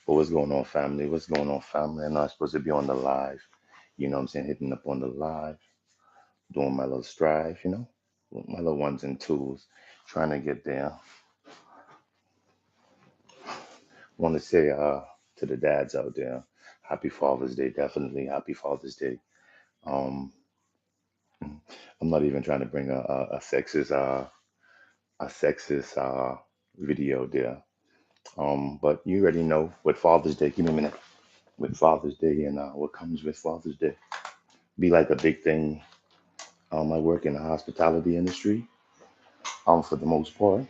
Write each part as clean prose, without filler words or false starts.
But what's going on, family? What's going on, family? I'm not supposed to be on the live. You know what I'm saying? Hitting up on the live, doing my little strive, with my little ones and twos, trying to get there. Want to say to the dads out there, happy Father's Day. Definitely happy Father's Day. Um, I'm not even trying to bring a sexist video there. But you already know with Father's Day. Give me a minute. With Father's Day and what comes with Father's Day. Be like a big thing. I work in the hospitality industry. For the most part,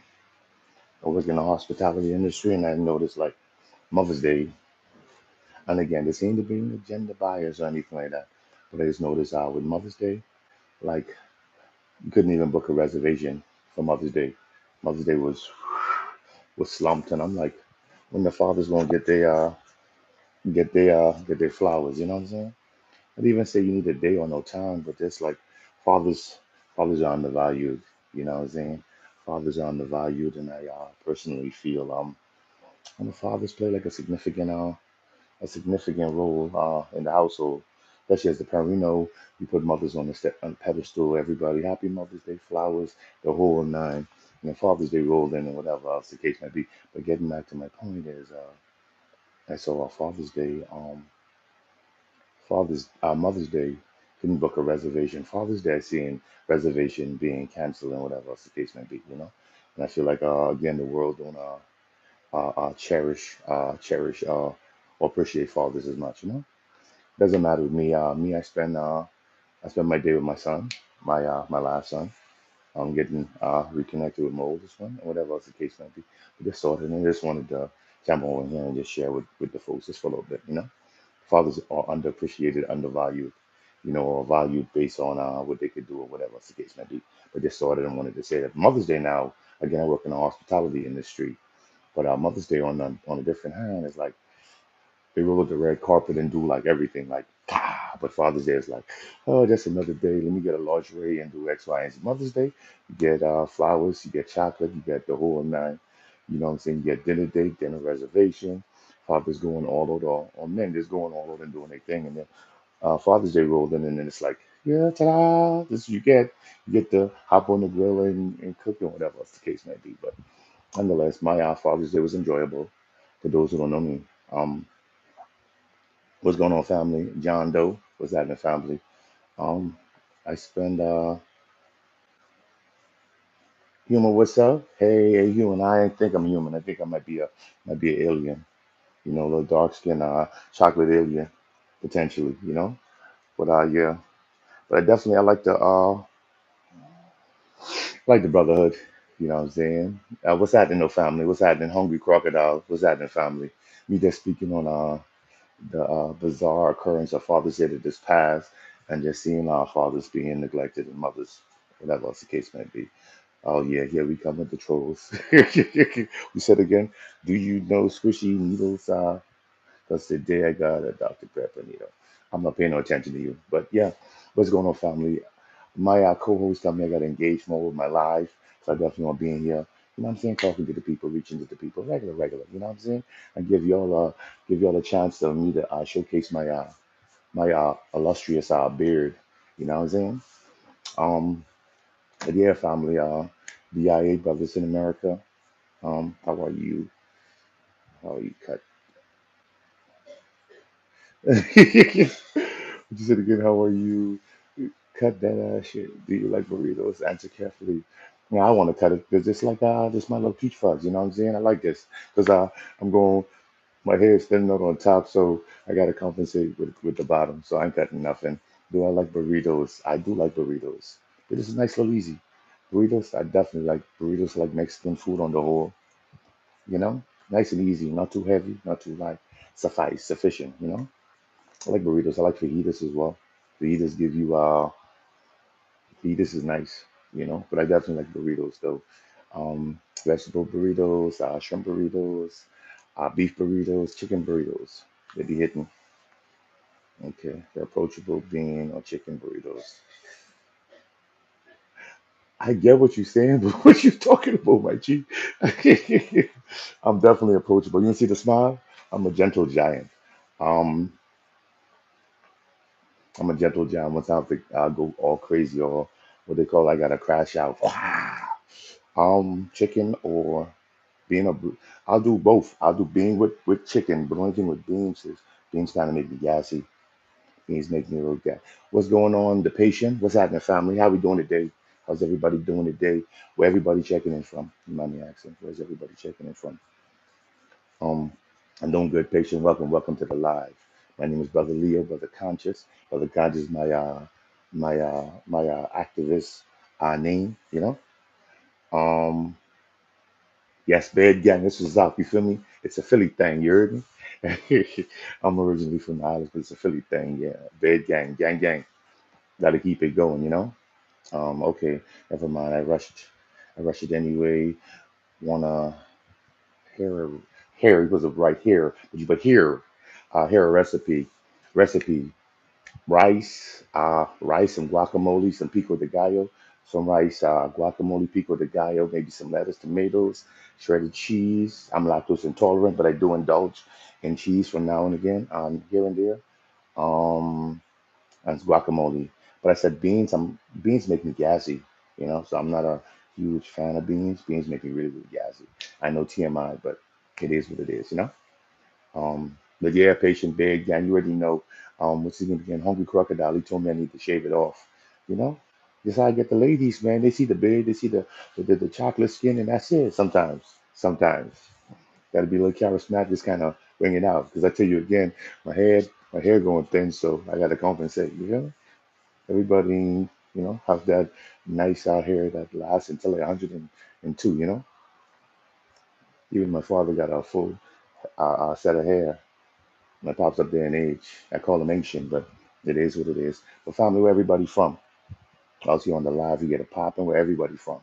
I work in the hospitality industry, and I noticed like Mother's Day. And again, this ain't to bring agenda bias or anything like that. But I just noticed with Mother's Day, like you couldn't even book a reservation for Mother's Day. Mother's Day was slumped, and I'm like, when the fathers gonna get their flowers? You know what I'm saying? I didn't even say you need a day or no time, but just like fathers, fathers are undervalued. You know what I'm saying? Fathers are undervalued, and I personally feel and the fathers play like a significant role in the household, especially as the parent. We know we put mothers on the pedestal. Everybody, Happy Mother's Day, flowers, the whole nine. And then Father's Day rolled in, and whatever else the case might be. But getting back to my point is, I saw Father's Day. Mother's Day couldn't book a reservation. Father's Day, seeing reservation being canceled and whatever else the case may be. And I feel like again the world don't cherish or appreciate fathers as much. Doesn't matter with me. I spend my day with my son, my last son. I'm getting reconnected with my oldest one, and whatever else the case might be. But just sorted, and I just wanted to jump on here and just share with the folks just for a little bit. Fathers are underappreciated, undervalued, or valued based on what they could do or whatever else the case may be. But just started and wanted to say that Mother's Day now, again, I work in the hospitality industry, but Mother's Day on a different hand is like they roll out the red carpet and do like everything, like, but Father's Day is like, oh, just another day. Let me get a lingerie and do X, Y, and Z. Mother's Day, you get flowers, you get chocolate, you get the whole nine. You know what I'm saying? You get dinner date, dinner reservation. Father's going all out, or men just going all out and doing their thing. And then Father's Day rolled in, and then it's like, yeah, ta-da! This you get to hop on the grill and cook or whatever else the case may be. But nonetheless, my Father's Day was enjoyable. For those who don't know me, what's going on, family? John Doe, what's happening, family? Um, I spend human. What's up? Hey, human. I ain't think I'm human. I think I might be an alien. A little dark skin, chocolate alien potentially. But yeah. But I definitely I like the brotherhood. You know what I'm saying? What's happening, no family? What's happening, hungry crocodile? What's happening, family? Me just speaking on the bizarre occurrence of Father's Day that just passed, and just seeing our fathers being neglected and mothers, whatever else the case may be. Oh yeah, here we come with the trolls. We said again, do you know squishy needles? Because today I got a Dr. Pepper needle. I'm not paying no attention to you, but yeah, what's going on, family? My co-host told me I got to engage more with my live, so I definitely want to be in here. You know what I'm saying? Talking to the people, reaching to the people, regular, regular. You know what I'm saying? And give y'all a chance to me to showcase my illustrious beard. You know what I'm saying? Um, but yeah, family. BIA brothers in America. How are you? How are you cut? What you said again? How are you? Cut that ass shit. Do you like burritos? Answer carefully. Yeah, I want to cut it because it's like this my little peach fuzz. You know what I'm saying? I like this because I'm going. My hair is thinning out on top, so I got to compensate with the bottom. So I'm cutting nothing. Do I like burritos? I do like burritos. But it's a nice little easy. Burritos, I definitely like burritos. Like Mexican food on the whole. Nice and easy, not too heavy, not too light. Suffice, sufficient. I like burritos. I like fajitas as well. Fajitas give you fajitas is nice. But I definitely like burritos though. Vegetable burritos, shrimp burritos, beef burritos, chicken burritos. They be hitting. Okay, the approachable bean or chicken burritos. I get what you're saying, but what you talking about, my G? I'm definitely approachable. You see the smile? I'm a gentle giant. Um, I'm a gentle giant. Once I have to go all crazy or what they call I gotta crash out. Chicken or being a, I'll do both. I'll do being with chicken, but the only thing with beans is beans kind of make me gassy. Beans make me a little gas. What's going on? The patient? What's happening, family? How we doing today? How's everybody doing today? Where everybody checking in from? You mind me asking? Where's everybody checking in from? Um, I'm doing good, patient. Welcome, welcome to the live. My name is Brother Leo, Brother Conscious. Brother Conscious is my activist name, you know. Um, yes, bed gang. This is up. You feel me? It's a Philly thing. You heard me? I'm originally from the islands, but it's a Philly thing. Yeah, bed gang, gang, gang. Got to keep it going, you know. Okay, never mind. I rushed it anyway. Wanna hair, hair. It was a right here, but here, here a recipe. Rice and guacamole, some pico de gallo, some rice, guacamole, pico de gallo, maybe some lettuce, tomatoes, shredded cheese. I'm lactose intolerant, but I do indulge in cheese from now and again, here and there. Um, and it's guacamole. But I said beans. Beans make me gassy, you know. So I'm not a huge fan of beans. Beans make me really, really gassy. I know TMI, but it is what it is, you know. But yeah, patient big. Yeah, you already know. What's his name again? Hungry Crocodile. He told me I need to shave it off. You know, just how I get the ladies, man. They see the beard, they see the chocolate skin, and that's it. Sometimes got to be a little charismatic, just kind of bring it out. Because I tell you again, my hair going thin, so I got to compensate. You know, everybody, have that nice out hair that lasts until like 102. You know, even my father got a full set of hair. That pops up there in age. I call them ancient, but it is what it is. But family, where everybody from? Out here on the live, you get a popping where everybody from.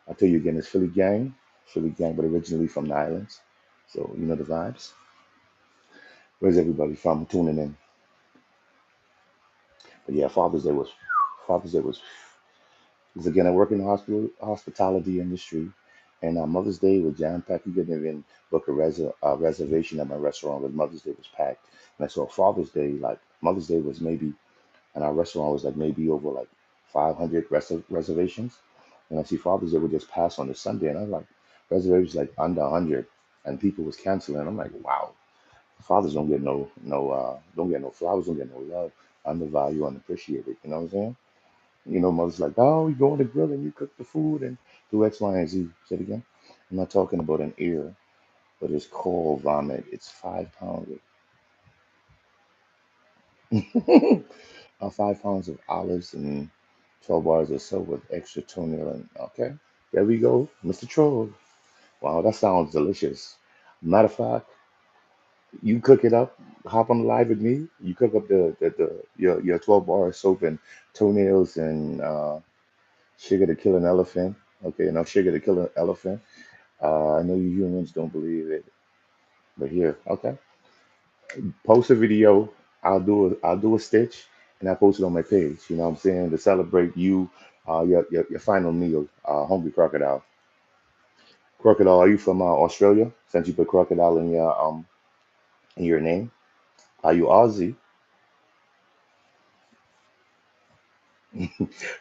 I'll tell you again, it's Philly gang, but originally from the islands. So you know the vibes. Where's everybody from tuning in? But yeah, Father's Day was because again, I work in the hospitality industry, and Mother's Day was jam packed. You couldn't even book a reservation at my restaurant because Mother's Day was packed. And I saw Father's Day, like Mother's Day was maybe and our restaurant was like maybe over like 500 reservations. And I see Father's Day would just pass on the Sunday, and I'm like, reservations like under 100, and people was canceling. I'm like, wow, fathers don't get no flowers, don't get no love, undervalued, unappreciated. You know what I'm saying? You know, mother's like, oh, you go on the grill and you cook the food and do X, Y, and Z. Say it again. I'm not talking about an ear, but it's called vomit. It's 5 pounds. 5 pounds of olives and 12 bars or so with extra toenail. And okay, there we go, Mr. Troll. Wow, that sounds delicious. Matter of fact, you cook it up, hop on the live with me. You cook up your 12 bar soap and toenails and sugar to kill an elephant. Okay, enough sugar to kill an elephant. I know you humans don't believe it, but here, okay. Post a video. I'll do a stitch and I post it on my page. You know what I'm saying? To celebrate you, your final meal. Hungry crocodile. Crocodile, are you from Australia? Since you put crocodile in your name, are you Aussie?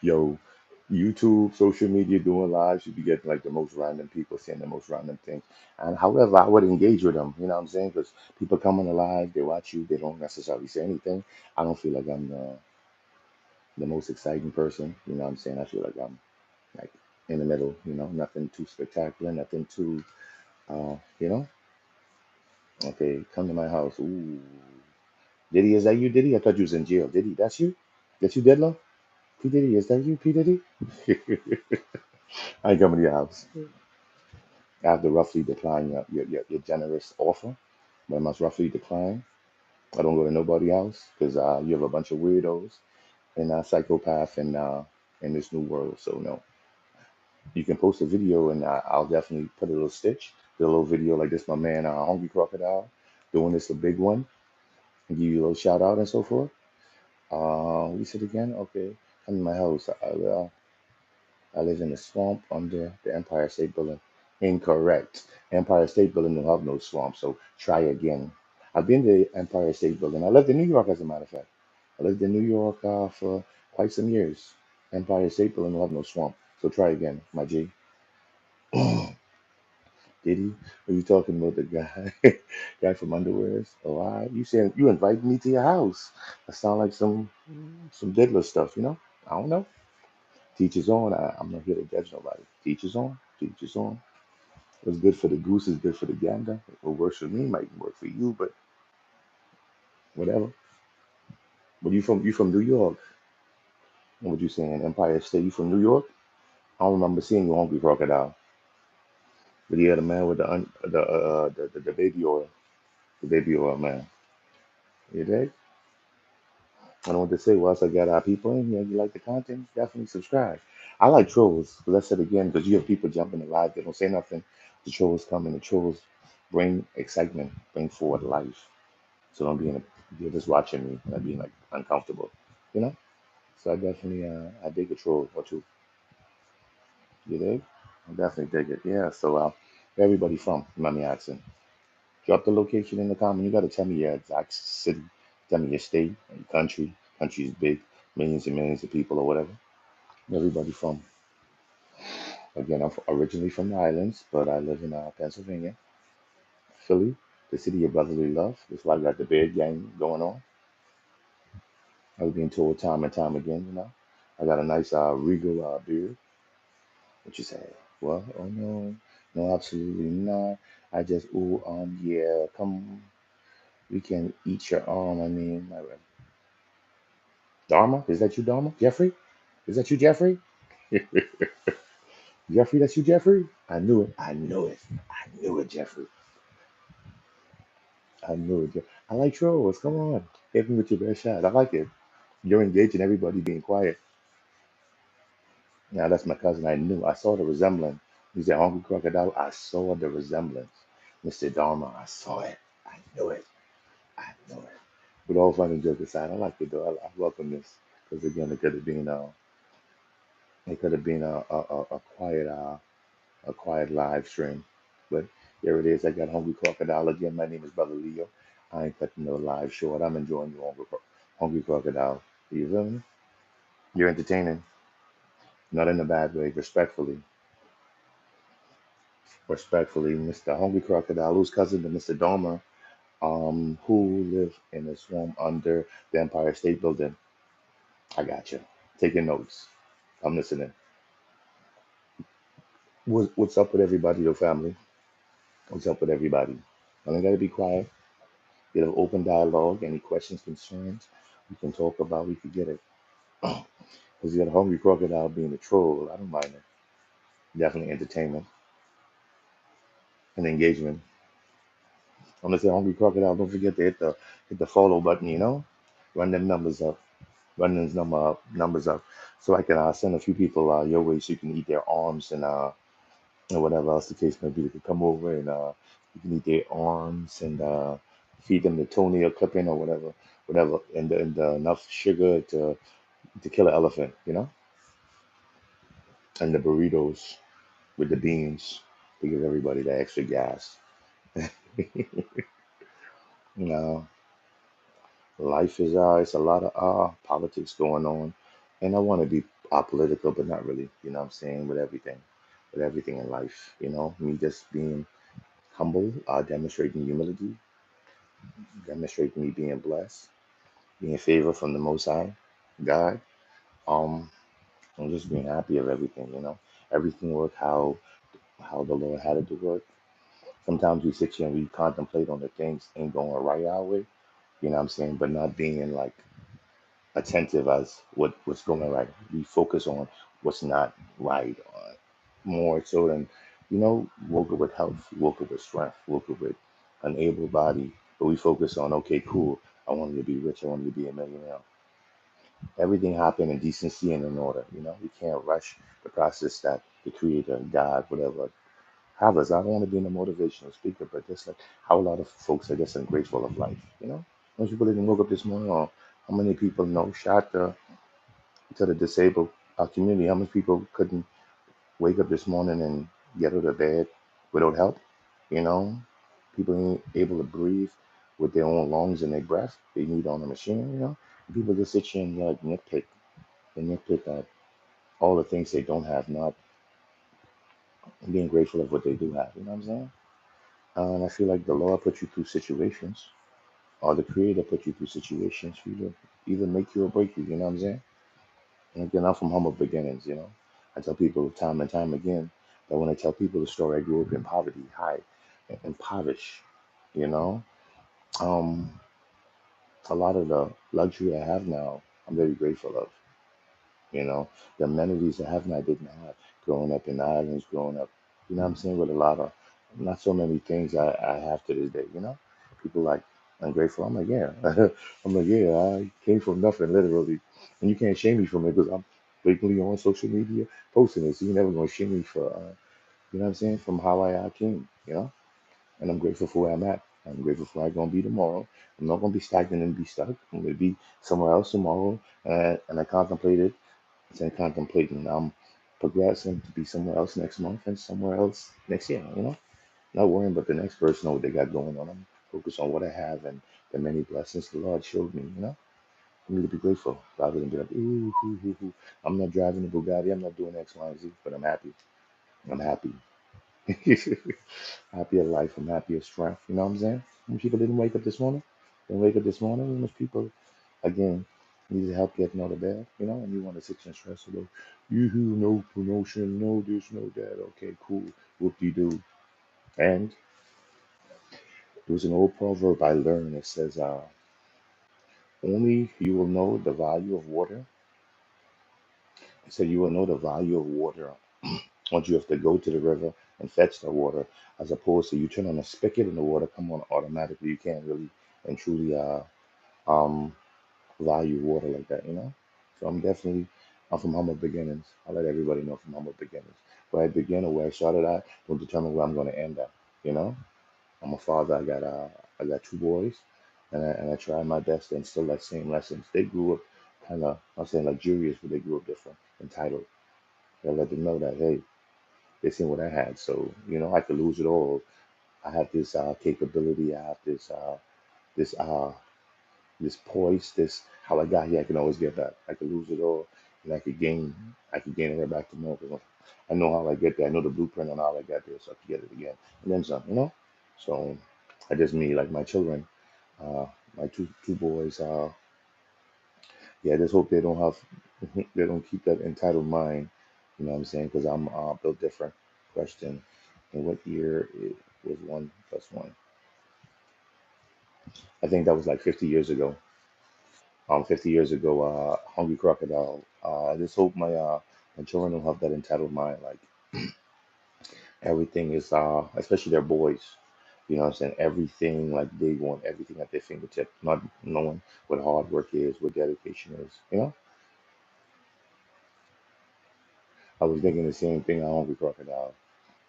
Yo, YouTube, social media, doing lives, you be getting like the most random people saying the most random things. And however, I would engage with them. You know what I'm saying? Because people come on the live, they watch you, they don't necessarily say anything. I don't feel like I'm the most exciting person. You know what I'm saying? I feel like I'm like in the middle, nothing too spectacular, nothing too, you know? Okay, come to my house. Ooh. Diddy, is that you, Diddy? I thought you was in jail. Diddy, that's you? That's you, Deadlo? P. Diddy, is that you, P. Diddy? I ain't coming to your house. I have to roughly decline your generous offer, but I must roughly decline. I don't go to nobody's house because you have a bunch of weirdos and psychopath in this new world. So no, you can post a video and I'll definitely put a little stitch, do a little video like this. My man, Hungry Crocodile, doing this a big one, and give you a little shout out and so forth. We said again, okay, come to my house. I live in the swamp under the Empire State Building. Incorrect. Empire State Building don't have no swamp, so try again. I've been to the Empire State Building. I lived in New York, as a matter of fact. I lived in New York for quite some years. Empire State Building don't have no swamp, so try again, my G. Did he? Are you talking about the guy, guy from Underwears? Oh, you saying you invited me to your house? That sound like some diddler stuff, you know? I don't know. Teachers on. I'm not here to judge nobody. Teachers on. Teachers on. What's good for the goose is good for the gander. What works for me might work for you, but whatever. But you from New York. What you saying? Empire State. You from New York? I don't remember seeing you hungry crocodile. But yeah, the man with the baby oil, the baby oil man. You dig? I don't know what to say. Once I got our people in here, you like the content, definitely subscribe. I like trolls, but let's say it again, because you have people jumping the live, they don't say nothing. The trolls come and the trolls bring excitement, bring forward life. So don't be in a, you're just watching me and being like uncomfortable, you know? So I definitely, I dig a troll or two. You dig? I definitely dig it. Yeah. So, where everybody from? You mind me asking? Drop the location in the comment. You got to tell me your exact city. Tell me your state, your country. Country is big, millions and millions of people or whatever. Where everybody from? Again, I'm originally from the islands, but I live in Pennsylvania, Philly, the city of brotherly love. That's why I got the beard gang going on. I've been told time and time again, you know. I got a nice regal beard. What you say? What? Oh no, no, absolutely not. I just yeah, come, we can eat your arm. I mean, Dharma, is that you, Dharma? Jeffrey, is that you, Jeffrey? Jeffrey, that's you, Jeffrey. I knew it. I knew it. I knew it, Jeffrey. I knew it. I like trolls. Come on, hit me with your best shot. I like it. You're engaging everybody being quiet. Now that's my cousin. I knew. I saw the resemblance. He's a hungry crocodile. I saw the resemblance. Mr. Dharma, I saw it. I knew it. I knew it. With all fun and joke aside, I like it though. I welcome this because again, it could have been a quiet live stream, but here it is. I got hungry crocodile again. My name is Brother Leo. I ain't cutting no live short. I'm enjoying you, hungry crocodile. You feel me? You're entertaining, not in a bad way. Respectfully, Mr. Hungry Crocodile, who's cousin to Mr. Dahmer, who live in a swamp under the Empire State Building. I got you. Taking notes. I'm listening. What's up with everybody, your family? What's up with everybody? I ain't gotta be quiet. Get an open dialogue. Any questions, concerns, we can talk about. We can get it. Because you got a hungry crocodile being a troll. I don't mind it. Definitely entertainment and engagement. I'm gonna say hungry crocodile. Don't forget to hit the follow button. You know, run them numbers up. Run those numbers up, so I can send a few people your way, so you can eat their arms and whatever else the case may be. They can come over and you can eat their arms and feed them the toenail clipping or whatever, and enough sugar to kill an elephant. You know, and the burritos with the beans to give everybody that extra gas. You know, life is it's a lot of politics going on, and I want to be political, but not really. You know what I'm saying? With everything in life. You know, me just being humble, demonstrating humility, demonstrating me being blessed, being favor from the Most High God. Um, I'm just being happy of everything. You know, everything worked how the Lord had it to work. Sometimes we sit here and we contemplate on the things ain't going right our way. You know what I'm saying? But not being like attentive as what's going right. We focus on what's not right, more so than, woke up with health, woke up with strength, woke up with an able body. But we focus on, okay, cool. I wanted to be rich. I wanted to be a millionaire. Everything happened in decency and in order. You know, we can't rush the process that the Creator, God, whatever, have us. I don't want to be in a motivational speaker, but just like how a lot of folks are just ungrateful of life. You know, most people didn't woke up this morning, or how many people know shot to the disabled community. How many people couldn't wake up this morning and get out of bed? without help. You know, people ain't able to breathe with their own lungs and their breath. They need on a machine. People just sit here and like nitpick and nitpick at all the things they don't have, not being grateful of what they do have. You know what I'm saying? And I feel like the Lord put you through situations, or the Creator put you through situations for you to either make you or break you. You know what I'm saying? And again, I'm from humble beginnings. I tell people time and time again that when I tell people the story, I grew up in poverty, high, impoverished. You know, um, a lot of the luxury I have now, I'm very grateful of. The amenities I have now I didn't have growing up in the islands, growing up, what I'm saying, with a lot of, not so many things I have to this day. People like, ungrateful. I'm like, yeah. I'm like, yeah, I came from nothing, literally. And you can't shame me from it because I'm blatantly on social media posting it. So you're never going to shame me for, what I'm saying, from how I came, and I'm grateful for where I'm at. I'm grateful for where I'm going to be tomorrow. I'm not going to be stagnant and be stuck. I'm going to be somewhere else tomorrow. And I contemplated and contemplating progressing to be somewhere else next month and somewhere else next year. Not worrying about the next person or what they got going on. I'm focused on what I have and the many blessings the Lord showed me. For me to be grateful rather than be like, ooh, ooh, ooh, ooh. I'm not driving a Bugatti. I'm not doing X, Y, and Z, but I'm happy. I'm happy. Happy of life. I'm happy of strength. You know what I'm saying? When people didn't wake up this morning, didn't wake up this morning, most people, again, need help getting out of bed, and you want to sit and stress about, you no promotion, no this, no that. Okay, cool. Whoop de doo. And there was an old proverb I learned that says, only you will know the value of water. It said you will know the value of water once you have to go to the river and fetch the water, as opposed to you turn on a spigot and the water come on automatically. You can't really and truly um value water like that. So I'm from humble beginnings. I let everybody know from humble beginnings. Where I begin or where I started at will determine where I'm going to end at. You know, I'm a father. I got two boys, and I try my best to instill that same lessons. They grew up kind of, I'm saying luxurious, but they grew up different, entitled. I let them know that, hey, they seen what I had, so I could lose it all. I have this capability. I have this this poise, this how I got here, I can always get back. I could lose it all, and I could gain it right back to more because I know how I get there. I know the blueprint on how I got there, so I can get it again, and then some. So I just me like my children, uh, my two boys. Yeah, I just hope they don't have, they don't keep that entitled mind. You know what I'm saying? Because I'm built different. Question: in what year it was 1 plus 1? I think that was like 50 years ago. 50 years ago, Hungry Crocodile. I just hope my children don't have that entitled mind. Like everything is, especially their boys. You know what I'm saying? Everything, like they want everything at their fingertip, not knowing what hard work is, what dedication is. I was thinking the same thing on Hungry Crocodile.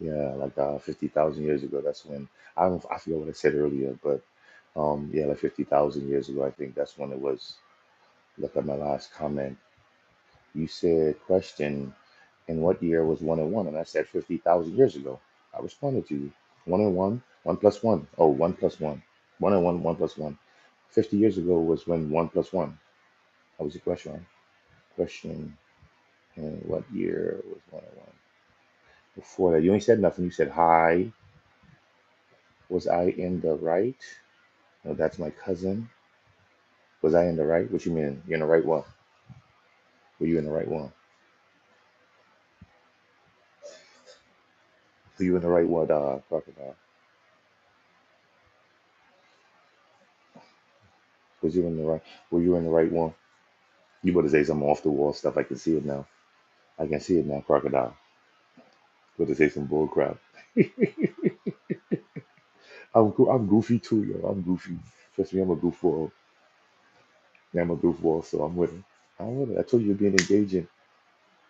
Yeah, like 50,000 years ago. That's when I forget what I said earlier, but yeah, like 50,000 years ago. I think that's when it was. Look at my last comment. You said question, in what year was 1 and 1? And I said 50,000 years ago. I responded to you. 1 and 1, 1 plus 1. Oh, 1 plus 1. 1 and 1, 1 plus 1. 50 years ago was when 1 plus 1. That was the question, right? Question, in what year was 1 and 1? Before that, you ain't said nothing. You said, hi, was I in the right? No, that's my cousin. Was I in the right? What you mean? You're in the right one? Were you in the right one? Were you in the right one, Crocodile? Was you in the right? Were you in the right one? You better say some off the wall stuff. I can see it now. I can see it now, Crocodile. Better say some bull crap. I'm goofy too, yo. I'm goofy. Trust me, I'm a goofball. Yeah, I'm a goofball, so I'm with it. I'm with it. I told you you're being engaging.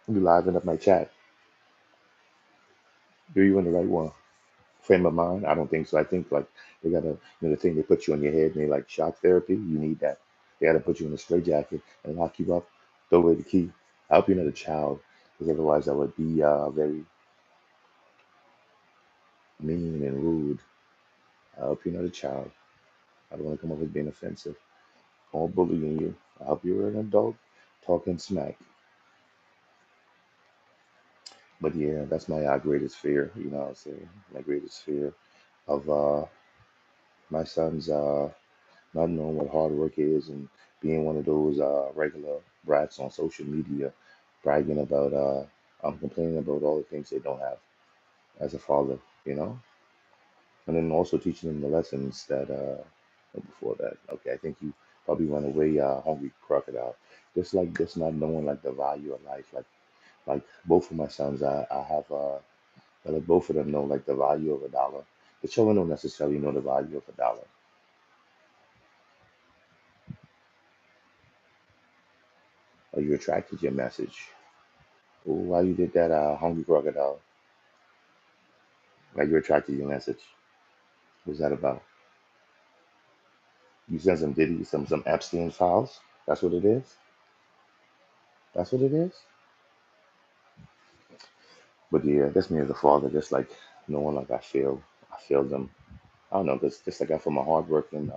You liven up my chat. Are you in the right one? Frame of mind? I don't think so. I think like they got the thing they put you on your head and they like shock therapy. You need that. They got to put you in a straitjacket and lock you up. Throw away the key. I hope you're not a child, because otherwise I would be very. mean and rude. I hope you're not a child. I don't want to come off as being offensive or bullying you. I hope you're an adult talking smack. But yeah, that's my greatest fear. You know what I'm saying? My greatest fear of my son's not knowing what hard work is and being one of those regular brats on social media, bragging about, complaining about all the things they don't have as a father, you know? And then also teaching them the lessons that, before that, okay, I think you probably went away, hungry crocodile. Just not knowing like the value of life. Like both of my sons, I have, I let both of them know like the value of a dollar. The children don't necessarily know the value of a dollar. Are you attracted to your message? Ooh, why you did that, hungry crocodile? Why you attracted to your message? What's that about? You sent some Diddy, some Epstein files. That's what it is. That's what it is. But yeah, that's me as a father. Just like knowing, like I feel them. I don't know, cause just like I from a hardworking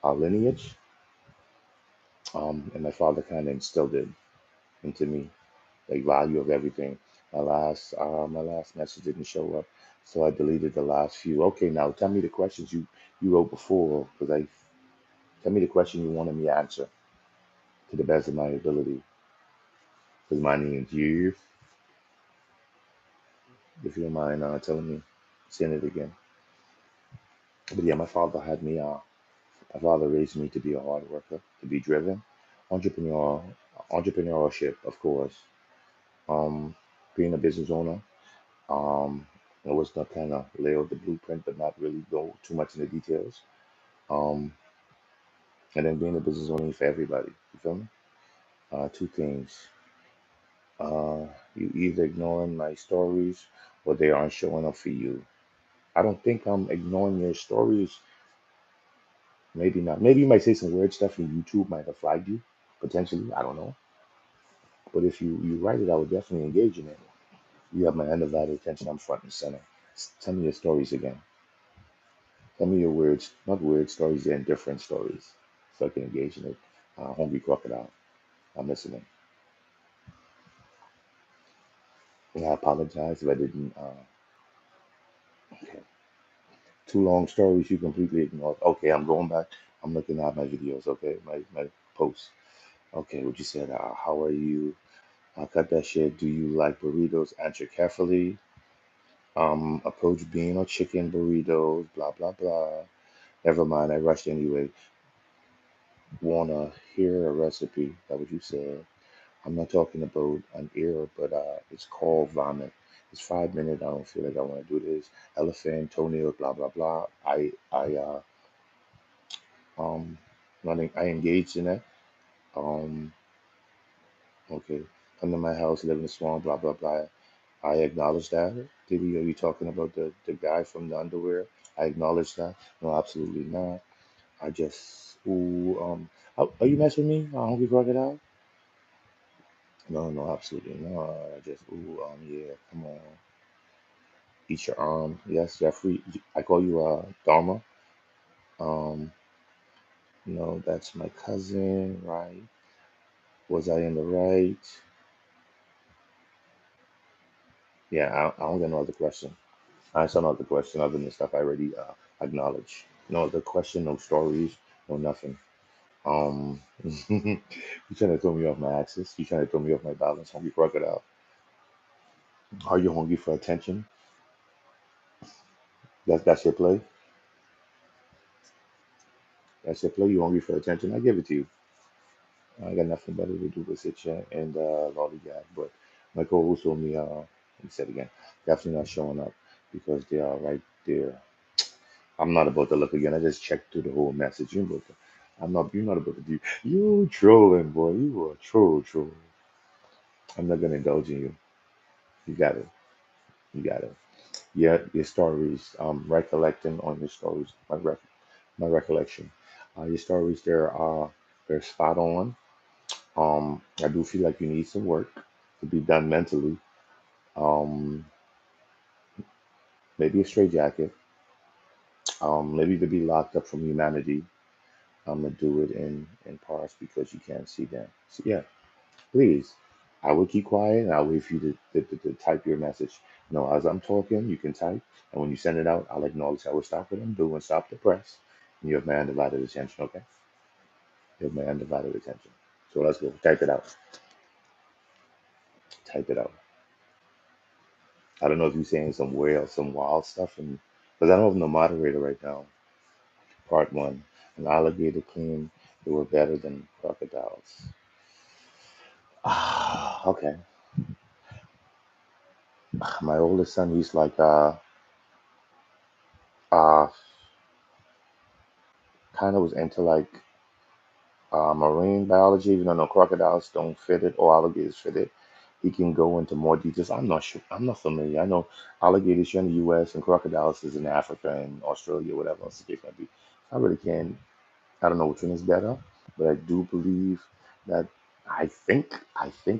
lineage, and my father kind of instilled it into me, like value of everything. My last message didn't show up, so I deleted the last few. Okay, now tell me the questions you wrote before, cause I tell me the question you wanted me to answer to the best of my ability. Cause my name is you. If you don't mind telling me, saying it again. But yeah, my father raised me to be a hard worker, to be driven, entrepreneur, entrepreneurship, of course. Um, Being a business owner. It was not kind of lay out the blueprint, but not really go too much in the details. Um, and then being a business owner for everybody. You feel me? Two things. You either ignoring my stories or they aren't showing up for you. I don't think I'm ignoring your stories. Maybe not. Maybe you might say some weird stuff and YouTube might have flagged you, potentially. I don't know. But if you write it, I would definitely engage in it. You have my undivided attention. I'm front and center. Tell me your stories again. Tell me your words, not weird stories, and different stories. So I can engage in it. Hungry crocodile. I'm listening. And I apologize if I didn't. Okay. Two long stories you completely ignored. Okay, I'm going back. I'm looking at my videos. Okay, my posts. Okay, what you said. How are you? Cut that shit. Do you like burritos? Answer carefully. Approach bean or chicken burritos. Blah blah blah. Never mind. I rushed anyway. Wanna hear a recipe? That what you said. I'm not talking about an ear, but it's called vomit. It's 5 minutes. I don't feel like I want to do this. Elephant, toenail, blah blah blah. Um, I engaged in that. Um, okay. Come to my house, live in the swamp, blah blah blah. I acknowledge that. Are you talking about the guy from the underwear? I acknowledge that. No, absolutely not. I just, ooh, are you messing with me? Hungry crocodile? No, no, absolutely not. I just, ooh, yeah, come on. Eat your arm. Yes, Jeffrey. I call you Dharma. Um, no, that's my cousin, right? Was I in the right? Yeah, I don't got no other question. I saw no other question other than the stuff I already acknowledged. No other question, no stories, no nothing. You trying to throw me off my axis? You trying to throw me off my balance? Hungry crocodile. Are you hungry for attention? That's your play. That's your play. You hungry for attention? I give it to you. I got nothing better to do but sit here and lollygag. But my co-host told me, he said again, definitely not showing up because they are right there. I'm not about to look again. I just checked through the whole message. I'm not. You're not about to do. You trolling, boy. You are a troll. I'm not gonna indulge in you. You got it. You got it. Yeah, your stories. Recollecting on your stories. My recollection. Your stories there are they're spot on. I do feel like you need some work to be done mentally. Um, maybe a straitjacket, maybe to be locked up from humanity. I'm gonna do it in parts because you can't see them. So yeah, please. I will keep quiet and I'll wait for you to type your message. No, as I'm talking, you can type, and when you send it out, I'll acknowledge. I will stop what I'm doing, stop the press, and you have my undivided attention. Okay, you have my undivided attention. So let's go. Type it out. Type it out. I don't know if you're saying some weird, some wild stuff, and because I don't have no moderator right now. Part one: an alligator claimed they were better than crocodiles. Ah, okay. My oldest son, he's like uh kind of was into like marine biology, even though no crocodiles don't fit it or alligators fit it. He can go into more details. I'm not sure. I'm not familiar. I know alligators here in the U.S. and crocodiles is in Africa and Australia, whatever else the case might be. I really can't. I don't know which one is better, but I do believe that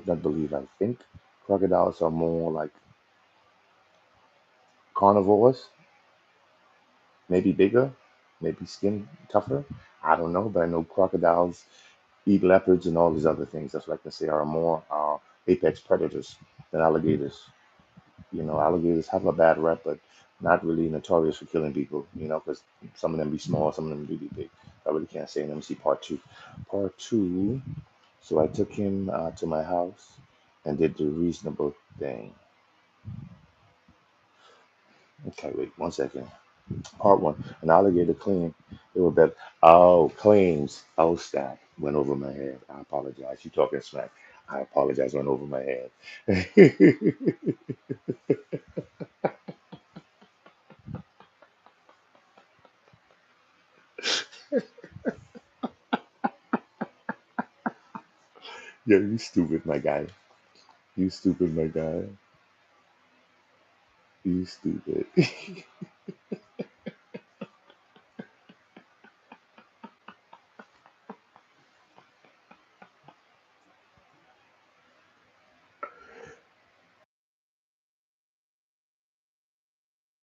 not believe. I think crocodiles are more like carnivores, maybe bigger, maybe skin tougher. I don't know, but I know crocodiles eat leopards and all these other things. That's like I say are more apex predators than alligators. You know, alligators have a bad rep, but not really notorious for killing people. You know, because some of them be small, some of them do be big. I really can't say. Let me see part two. Part two. So I took him to my house and did the reasonable thing. Okay, wait 1 second. Part one, an alligator claim they were better. Oh, claims. Oh, snap. Went over my head. I apologize. You talking smack. I apologize. Went over my head. Yeah, you stupid, my guy. You stupid, my guy. You stupid.